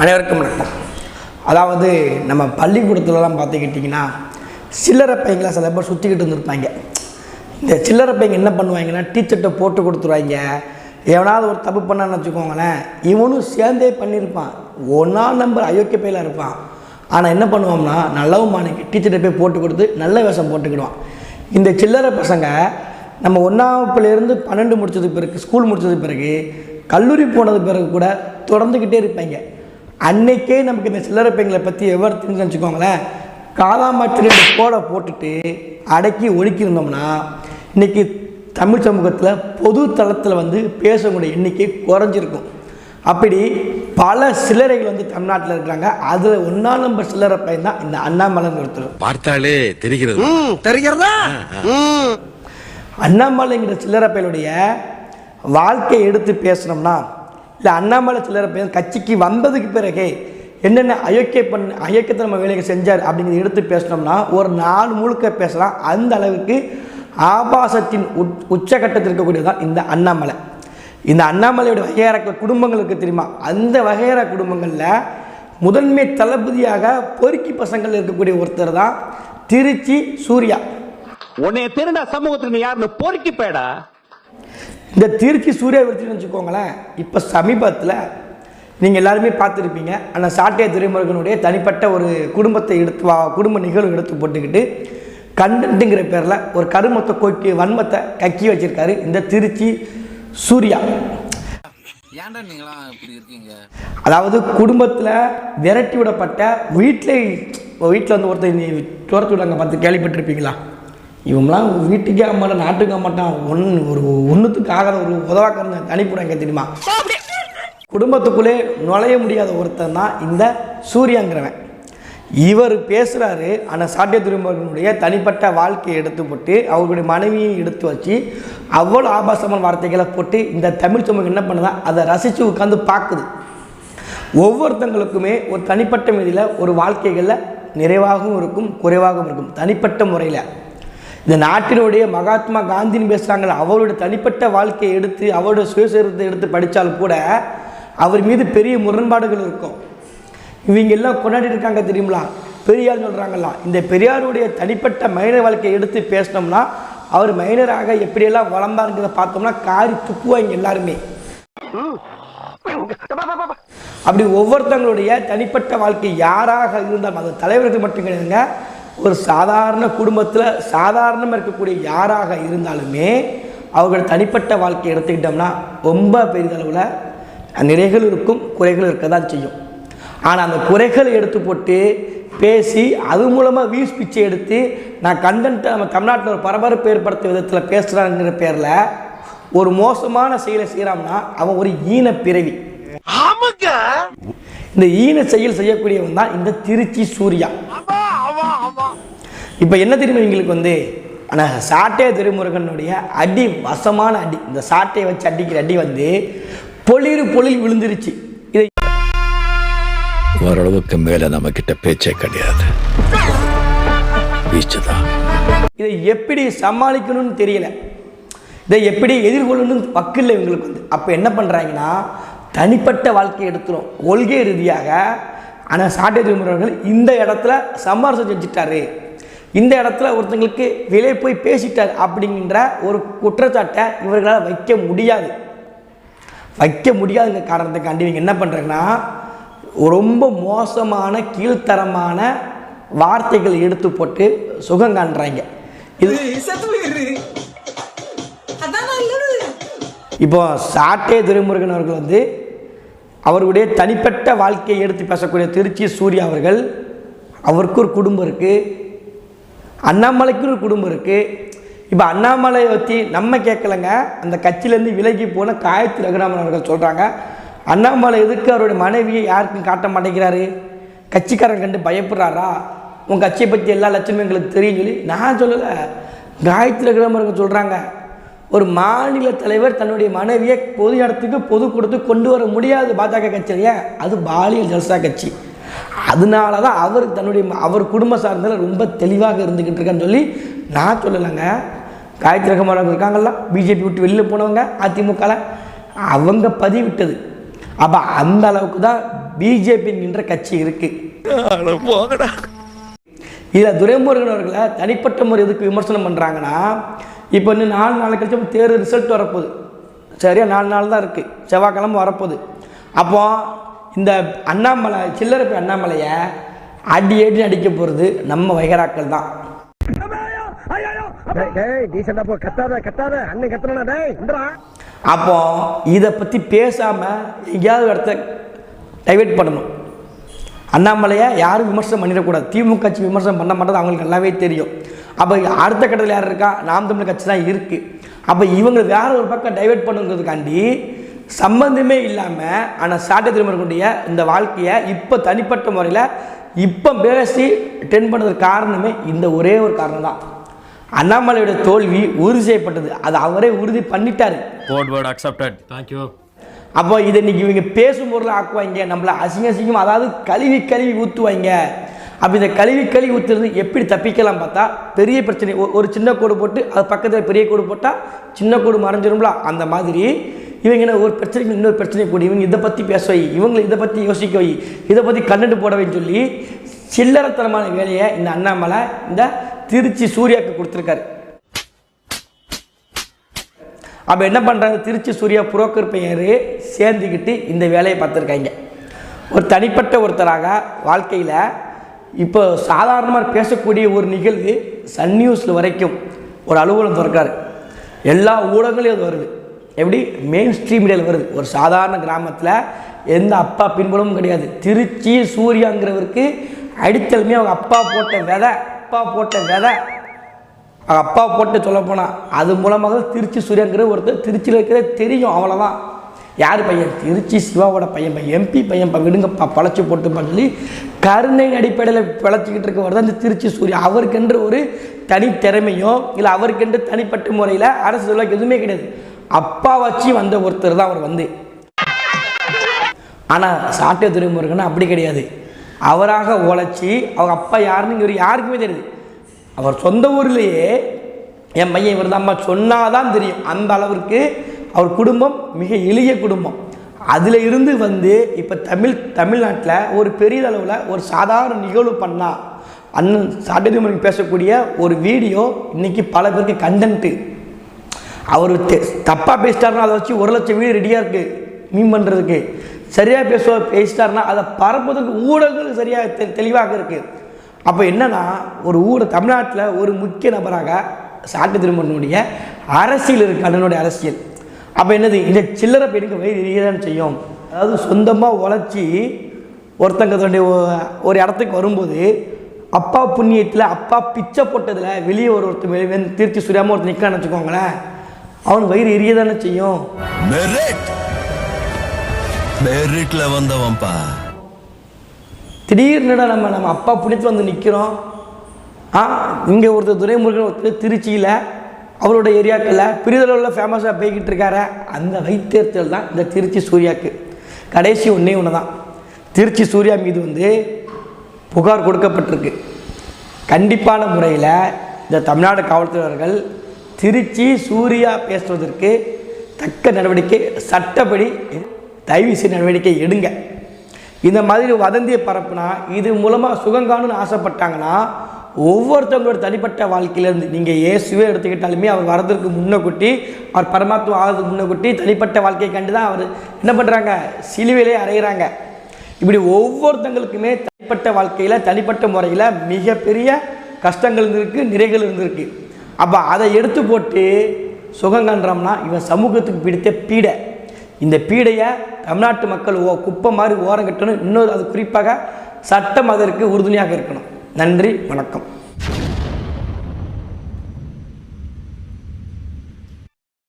அனைவருக்கும் வணக்கம். அதாவது நம்ம பள்ளிக்கூடத்துலலாம் பார்த்துக்கிட்டிங்கன்னா சில்லறை பையங்களாம் சில பேர் சுற்றிக்கிட்டு இருந்திருப்பாங்க. இந்த சில்லறை பையங்க என்ன பண்ணுவாங்கன்னா டீச்சர்கிட்ட போட்டு கொடுத்துருவாங்க. எவனாவது ஒரு தப்பு பண்ணான்னு வச்சுக்கோங்களேன், இவனும் சேர்ந்தே பண்ணியிருப்பான், ஒன்றா நம்பர் அயோக்கிய பையில இருப்பான். ஆனால் என்ன பண்ணுவோம்னா நல்லவும் மாணிக்கு டீச்சர்கிட்ட போய் போட்டு கொடுத்து நல்ல வேஷம் போட்டுக்கிடுவான். இந்த சில்லறை பசங்க நம்ம 1ஆம் 12 முடித்ததுக்கு பிறகு, ஸ்கூல் முடித்ததுக்கு பிறகு, கல்லூரி போனது பிறகு கூட தொடர்ந்துக்கிட்டே இருப்பாங்க. அன்னைக்கே நமக்கு இந்த சில்லறை பையங்களை பற்றி எவ்வளோ தெரிஞ்சு வச்சுக்கோங்களேன். காலாமாற்றி கோடை போட்டுட்டு அடக்கி ஒடுக்கியிருந்தோம்னா இன்றைக்கி தமிழ் சமூகத்தில் பொது தளத்தில் பேசக்கூடிய எண்ணிக்கை குறைஞ்சிருக்கும். அப்படி பல சில்லறைகள் தமிழ்நாட்டில் இருக்கிறாங்க. அதில் 1ஆம் நம்பர் சில்லறை பையன் தான் இந்த அண்ணாமலைன்னு ஒருத்தர். பார்த்தாலே தெரிகிறதா? அண்ணாமலைங்கிற சில்லறை பையனுடைய வாழ்க்கையை எடுத்து பேசணும்னா, இல்லை அண்ணாமலை சில்லறை பையன் கட்சிக்கு வந்ததுக்கு பிறகு என்னென்ன அயோக்கியத்தை நம்ம வேலைகள் செஞ்சார் அப்படிங்கிறத எடுத்து பேசினோம்னா ஒரு நாள் முழுக்க பேசலாம். அந்த அளவுக்கு ஆபாசத்தின் உச்சகட்டத்தில் இருக்கக்கூடியதான் இந்த அண்ணாமலை. இந்த அண்ணாமலையோட வகையற குடும்பங்களுக்கு தெரியுமா? அந்த வகையற குடும்பங்களில் முதன்மை தளபதியாக பொறுக்கி பசங்கள் இருக்கக்கூடிய ஒருத்தர் தான் திருச்சி சூர்யா. உன்னைய திருடா சமூகத்துக்கு யாருன்னு பொறுக்கி பேடா. இந்த திருச்சி சூர்யா எடுத்துன்னு வச்சுக்கோங்களேன். இப்போ சமீபத்தில் நீங்கள் எல்லாருமே பார்த்துருப்பீங்க, ஆனால் சாட்டை துரைமுருகனுடைய தனிப்பட்ட ஒரு குடும்ப நிகழ்வு எடுத்து போட்டுக்கிட்டு கண்டென்ட்டுங்கிற பேரில் ஒரு கருமத்தை வன்மத்தை கக்கி வச்சிருக்காரு இந்த திருச்சி சூர்யா. அதாவது குடும்பத்தில் விரட்டி விடப்பட்ட வீட்டில் ஒருத்தர் துரத்து விடாங்க பார்த்து கேள்விப்பட்டிருப்பீங்களா? இவங்களாம் வீட்டுக்கே ஆக மாட்டான், நாட்டுக்கு ஆக மாட்டான், ஒன்றுத்துக்கு ஆகாத ஒரு உதவாக்காரங்க அனுப்பிவிடாங்க தெரியுமா? குடும்பத்துக்குள்ளே நுழைய முடியாத ஒருத்தன் தான் இந்த சூர்யாங்கிறவன். இவர் பேசுகிறாரு, ஆனால் சாட்டை துரைமுருகனுடைய தனிப்பட்ட வாழ்க்கையை எடுத்து போட்டு அவர்களுடைய மனைவியை எடுத்து வச்சு அவ்வளோ ஆபாசமான வார்த்தைகளை போட்டு இந்த தமிழ் சமூகம் என்ன பண்ணுதா அதை ரசித்து உட்காந்து பார்க்குது. ஒவ்வொருத்தங்களுக்குமே ஒரு தனிப்பட்ட மீதியில் ஒரு வாழ்க்கைகளில் நிறைவாகவும் இருக்கும், குறைவாகவும் இருக்கும். தனிப்பட்ட முறையில் இந்த நாட்டினுடைய மகாத்மா காந்தின்னு பேசுகிறாங்கள, அவருடைய தனிப்பட்ட வாழ்க்கையை எடுத்து அவருடைய சுயசரித்தை எடுத்து படித்தால் கூட அவர் மீது பெரிய முரண்பாடுகள் இருக்கும். இவங்க எல்லாம் கொண்டாடி இருக்காங்க தெரியுங்களா? பெரியார் சொல்கிறாங்களா? இந்த பெரியாருடைய தனிப்பட்ட மைனர் வாழ்க்கையை எடுத்து பேசினோம்னா அவர் மைனராக எப்படியெல்லாம் வளர்ந்தாருங்கிறத பார்த்தோம்னா காரி துப்புவாங்க எல்லாருமே. அப்படி ஒவ்வொருத்தங்களுடைய தனிப்பட்ட வாழ்க்கை யாராக இருந்தாலும், அது தலைவர்கள் மட்டும் கிடையாதுங்க, ஒரு சாதாரண குடும்பத்தில் சாதாரணமாக இருக்கக்கூடிய யாராக இருந்தாலுமே அவர்கள் தனிப்பட்ட வாழ்க்கையை எடுத்துக்கிட்டோம்னா ரொம்ப பெரிதளவில் நிறைகள் இருக்கும், குறைகள் இருக்க தான் செய்யும். ஆனால் அந்த குறைகளை எடுத்து போட்டு பேசி அது மூலமாக வீஸ் பிச்சை எடுத்து நான் கண்டென்ட்டை நம்ம தமிழ்நாட்டில் ஒரு பரபரப்பு ஏற்படுத்த விதத்தில் பேசுகிறாங்கிற பேரில் ஒரு மோசமான செயலை செய்கிறான்னா அவன் ஒரு ஈன பிறவி. இந்த ஈன செயல் செய்யக்கூடியவன் தான் இந்த திருச்சி சூர்யா. இப்போ என்ன தெரியுமா எங்களுக்கு ஆனால் சாட்டை துரைமுருகனுடைய அடி வசமான அடி, இந்த சாட்டையை வச்சு அடிக்கிற அடி பொழில் விழுந்துருச்சு. இதை ஓரளவுக்கு மேல நம்ம கிட்ட பேச்சே கிடையாது. இதை எப்படி சமாளிக்கணும்னு தெரியல, இதை எப்படி எதிர்கொள்ளணும்னு வக்கில்லை இவங்களுக்கு. அப்போ என்ன பண்ணுறாங்கன்னா தனிப்பட்ட வாழ்க்கையை எடுத்துரும் கொள்கை ரீதியாக. ஆனால் சாட்டை துரைமுருகன் இந்த இடத்துல சமரசம் செஞ்சுட்டாரு, இந்த இடத்துல ஒருத்தங்களுக்கு வெளியே போய் பேசிட்டார் அப்படிங்கிற ஒரு குற்றச்சாட்டை இவர்களால் வைக்க முடியாதுங்க காரணத்துக்காண்டி இவங்க என்ன பண்ணுறாங்கன்னா ரொம்ப மோசமான கீழ்த்தரமான வார்த்தைகள் எடுத்து போட்டு சுகம் காண்றாங்க. இது இப்போ சாட்டை துரைமுருகன் அவர்கள் அவருடைய தனிப்பட்ட வாழ்க்கையை எடுத்து பேசக்கூடிய திருச்சி சூர்யா அவர்கள், அவருக்கு ஒரு குடும்பம் இருக்குது, அண்ணாமலைக்கு ஒரு குடும்பம் இருக்குது. இப்போ அண்ணாமலையை பற்றி நம்ம கேட்கலைங்க, அந்த கட்சியிலேருந்து விலகி போன காயத்ரி ரகுராமன் அவர்கள் சொல்கிறாங்க, அண்ணாமலை எதுக்கு அவருடைய மனைவியை யாருக்கும் காட்ட மாட்டேங்கிறாரு, கட்சிக்காரன் கண்டு பயப்படுறாரா, உன் கட்சியை பற்றி எல்லா லட்சமும் எங்களுக்கு தெரியும் சொல்லி நான் சொல்லலை, காயத்ரி ரகுராமன் அவர்கள் சொல்கிறாங்க. ஒரு மாநில தலைவர் தன்னுடைய மனைவியை பொது இடத்துக்கு பொது கொடுத்து கொண்டு வர முடியாது பாஜக கட்சியிலேயே, அது பாலியல் ஜல்சா கட்சி. அதனால தான் அவர் குடும்ப சார்ந்ததில் ரொம்ப தெளிவாக இருந்துக்கிட்டு இருக்கான்னு சொல்லி நான் சொல்லலைங்க. காயத்ரி ரகுமான் இருக்காங்கல்ல, பிஜேபி விட்டு வெளியில் போனவங்க, அதிமுகவில் அவங்க பதிவிட்டது. அப்போ அந்த அளவுக்கு தான் பிஜேபிங்கிற கட்சி இருக்குது. போங்கடா. இதில் துரைமுருகன் அவர்களை தனிப்பட்ட முறை எதுக்கு விமர்சனம் பண்ணுறாங்கன்னா, இப்போ இன்னும் 4 நாள் கழிச்சு தேர்தல் ரிசல்ட் வரப்போகுது. சரியா 4 நாள் தான் இருக்குது, செவ்வாய்க்கிழமை வரப்போகுது. அப்போ இந்த அண்ணாமலை சில்லறை அண்ணாமலையை அடி அடிக்க போகிறது நம்ம வைகராக்கள் தான். அப்போ இதை பற்றி பேசாமல் எங்கேயாவது இடத்த டைவெர்ட் பண்ணணும். அண்ணாமலையை யாரும் விமர்சனம் பண்ணிடக்கூடாது. திமுக கட்சி விமர்சனம் பண்ண மாட்டது அவங்களுக்கு நல்லாவே தெரியும். அப்போ அடுத்த கட்டத்தில் யார் இருக்கா? நாம் தமிழ் கட்சி தான் இருக்குது. அப்போ இவங்க வேற ஒரு பக்கம் டைவெர்ட் பண்ணுங்கிறதுக்காண்டி சம்பந்தமே இல்லாமல் ஆனால் சாட்டை திருமணக்கூடிய இந்த வாழ்க்கையை இப்போ தனிப்பட்ட முறையில் இப்போ பேசி டென் பண்ணதுக்கு காரணமே இந்த ஒரே ஒரு காரணம் தான். அண்ணாமலையோட தோல்வி உறுதி செய்யப்பட்டது, அது அவரே உறுதி பண்ணிட்டாரு. அப்போ இதை இன்னைக்கு இவங்க பேசும் பொருளை ஆக்குவாங்க, நம்மளை அசிங்கம் அதாவது கழுவி ஊற்றுவாங்க. அப்போ இந்த கழுவி ஊற்றுறது எப்படி தப்பிக்கலாம் பார்த்தா பெரிய பிரச்சனை. ஒரு சின்ன கோடு போட்டு அது பக்கத்தில் பெரிய கோடு போட்டால் சின்ன கோடு மறைஞ்சிரும்ல, அந்த மாதிரி இவங்க என்ன ஒரு பிரச்சனைக்கு இன்னொரு பிரச்சனை கூட இவங்க இதை பற்றி பேச வை, இவங்களை இதை பற்றி யோசிக்க வை, இதை பற்றி கண்டென்ட் போட வைன்னு சொல்லி சில்லறத்தனமான வேலையை இந்த அண்ணாமலை இந்த திருச்சி சூர்யாவுக்கு கொடுத்துருக்காரு. அப்போ என்ன பண்ணுறாங்க, திருச்சி சூர்யா புரோக்கர் பெயர் சேர்ந்துக்கிட்டு இந்த வேலையை பார்த்துருக்காங்க. ஒரு தனிப்பட்ட ஒருத்தராக வாழ்க்கையில் இப்போ சாதாரணமாக பேசக்கூடிய ஒரு நிகழ்வு சன் நியூஸில் வரைக்கும் ஒரு அலுவலகம் திறக்காரு. எல்லா ஊடகங்களையும் அது வருது. எப்படி மெயின் ஸ்ட்ரீம் மீடியாவில் வருது. ஒரு சாதாரண கிராமத்தில் எந்த அப்பா பின்புலமும் கிடையாது. திருச்சி சூர்யாங்கிறவருக்கு அடித்தலுமே அவங்க அப்பா போட்ட விதை அவங்க அப்பா போட்டு சொல்ல போனால் அது மூலமாக திருச்சி சூர்யாங்கிற ஒருத்தர் திருச்சியில் இருக்கிறது தெரியும். அவ்வளோதான். யார் பையன்? திருச்சி சிவாவோட பையன், எம்பி பையன், விடுங்கப்பா பழச்சி போட்டுப்பான்னு சொல்லி கருணை அடிப்படையில் பிழைச்சிக்கிட்டு இருக்கவர் தான் இந்த திருச்சி சூர்யா. அவருக்கென்று ஒரு தனித்திறமையோ இல்லை அவருக்கென்று தனிப்பட்ட முறையில் அரசு சொல்லுவாங்க எதுவுமே கிடையாது. அப்பா வச்சு வந்த ஒருத்தர் தான் அவர் வந்து. ஆனால் சாட்டை துரைமுருகன் அப்படி கிடையாது. அவராக உழைச்சி அவங்க அப்பா யாருன்னு இவர் யாருக்குமே தெரியுது. அவர் சொந்த ஊர்லேயே என் பையன் இவர் தான் அம்மா சொன்னாதான் தெரியும். அந்த அளவிற்கு அவர் குடும்பம் மிக எளிய குடும்பம். அதில் இருந்து வந்து இப்போ தமிழ்நாட்டில் ஒரு பெரிய அளவில் ஒரு சாதாரண நிகழ்வு பண்ணால் அண்ணன் சாட்டை துரைமுருகன் பேசக்கூடிய ஒரு வீடியோ இன்றைக்கி பல பேருக்கு கண்டென்ட்டு. அவர் தப்பாக பேசிட்டாருன்னா அதை வச்சு 1 லட்சம் வீடு ரெடியாக இருக்குது மீன் பண்ணுறதுக்கு. சரியாக பேசிட்டாருன்னா அதை பரப்புவதற்கு ஊடகங்கள் சரியாக தெளிவாக இருக்குது. அப்போ என்னென்னா ஒரு தமிழ்நாட்டில் ஒரு முக்கிய நபராக சாட்டை துரைமுருகனுடைய அரசியல் இருக்குது, அண்ணனுடைய அரசியல். அப்போ என்னது, இந்த சில்லறை பையனுக்கு வயிறு எரியதான் செய்யும். அதாவது சொந்தமாக உழைச்சி ஒருத்தங்க ஒரு இடத்துக்கு வரும்போது அப்பா புண்ணியத்தில் அப்பா பிச்சை போட்டதில் வெளியே ஒருத்தர் திருச்சி சூர்யாமல் ஒருத்தர் நிற்கான்னு வச்சுக்கோங்களேன், அவன் வயிறு எரியதானே செய்யும். மெரிட்ல வந்தவன்பா. திடீர்னு நம்ம அப்பா புண்ணியத்தில் வந்து நிற்கிறோம். இங்கே ஒருத்தர் துரைமுருகன் ஒருத்தர் திருச்சியில் அவரோட ஏரியாக்களில் பெரிதளவில் ஃபேமஸாக போய்கிட்டு இருக்காரு. அந்த வைத்தேர்த்தல் தான் இந்த திருச்சி சூர்யாவுக்கு. கடைசி ஒன்றே தான், திருச்சி சூர்யா மீது வந்து புகார் கொடுக்கப்பட்டிருக்கு. கண்டிப்பான முறையில் இந்த தமிழ்நாடு காவல்துறையினர்கள் திருச்சி சூர்யா பேசுவதற்கு தக்க நடவடிக்கை சட்டப்படி தயவு செய்து நடவடிக்கை எடுங்க. இந்த மாதிரி வதந்தியை பரப்புனா இது மூலமாக சுகங்காணுன்னு ஆசைப்பட்டாங்கன்னா ஒவ்வொருத்தவங்களோட தனிப்பட்ட வாழ்க்கையிலேருந்து நீங்கள் இயேசுவே எடுத்துக்கிட்டாலுமே அவர் வரதுக்கு முன்னக்கூட்டி அவர் பரமாத்மா ஆகிறதுக்கு முன்னக்கூட்டி தனிப்பட்ட வாழ்க்கையை கண்டு தான் அவர் என்ன பண்ணுறாங்க, சிலுவையிலே அறையிறாங்க. இப்படி ஒவ்வொருத்தங்களுக்குமே தனிப்பட்ட வாழ்க்கையில் தனிப்பட்ட முறையில் மிகப்பெரிய கஷ்டங்கள் இருந்திருக்கு, நிறைகள் இருந்திருக்கு. அப்போ அதை எடுத்து போட்டு சுகங்கான்றோம்னா இவன் சமூகத்துக்கு பிடித்த பீடை. இந்த பீடையை தமிழ்நாட்டு மக்கள் குப்பை மாதிரி ஓரம் கட்டணும். இன்னொரு அது குறிப்பாக சட்டம் அதற்கு உறுதுணையாக இருக்கணும். நன்றி, வணக்கம்.